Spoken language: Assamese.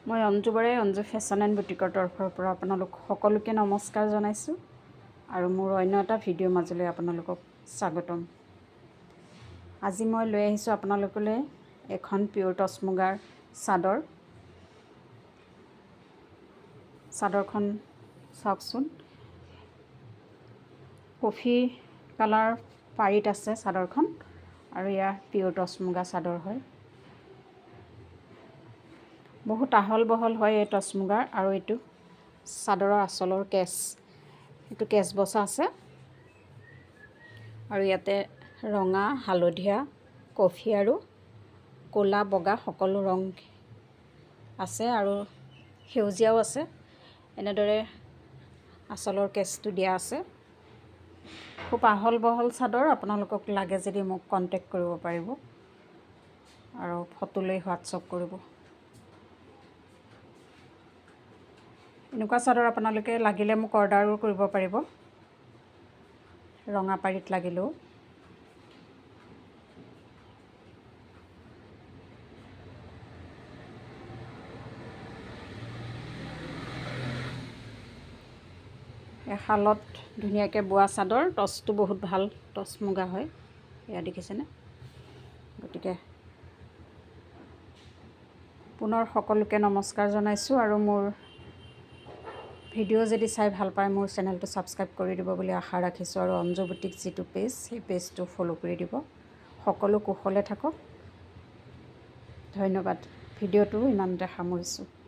মই অঞ্জু বৰাই অঞ্জু ফেশ্বন এণ্ড বুটিকৰ তৰফৰ পৰা আপোনালোক সকলোকে নমস্কাৰ জনাইছোঁ আৰু মোৰ অন্য এটা ভিডিঅ' মাজলৈ আপোনালোকক স্বাগতম। আজি মই লৈ আহিছোঁ আপোনালোকলৈ এখন পিয়ৰ টচ মুগাৰ চাদৰ। চাদৰখন চাওকচোন, কফি কালাৰ পাৰীত আছে চাদৰখন আৰু ইয়াৰ পিয়ৰ টচ মুগা চাদৰ হয়। বহুত আহল বহল হয় এই টচ মুগাৰ, আৰু এইটো চাদৰৰ আঁচলৰ কেছ, এইটো কেছ বচা আছে আৰু ইয়াতে ৰঙা, হালধীয়া, কফি আৰু ক'লা বগা সকলো ৰং আছে আৰু সেউজীয়াও আছে। এনেদৰে আঁচলৰ কেছটো দিয়া আছে। খুব আহল বহল চাদৰ। আপোনালোকক লাগে যদি মোক কণ্টেক্ট কৰিব পাৰিব আৰু ফটো লৈ হোৱাটছআপ কৰিব। এনেকুৱা চাদৰ আপোনালোকে লাগিলে মোক অৰ্ডাৰো কৰিব পাৰিব, ৰঙা পাৰীত লাগিলেও। শালত ধুনীয়াকৈ বোৱা চাদৰ, টচটো বহুত ভাল টচ মুগা হয়, এয়া দেখিছেনে। গতিকে পুনৰ সকলোকে নমস্কাৰ জনাইছোঁ আৰু মোৰ ভিডিঅ' যদি চাই ভাল পায় মোৰ চেনেলটো ছাবস্ক্ৰাইব কৰি দিব বুলি আশা ৰাখিছোঁ আৰু অঞ্জু বুটিক যিটো পেজ, সেই পেজটো ফ'ল' কৰি দিব। সকলো কুশলে থাকক। ধন্যবাদ। ভিডিঅ'টো ইমানতে সামৰিছোঁ।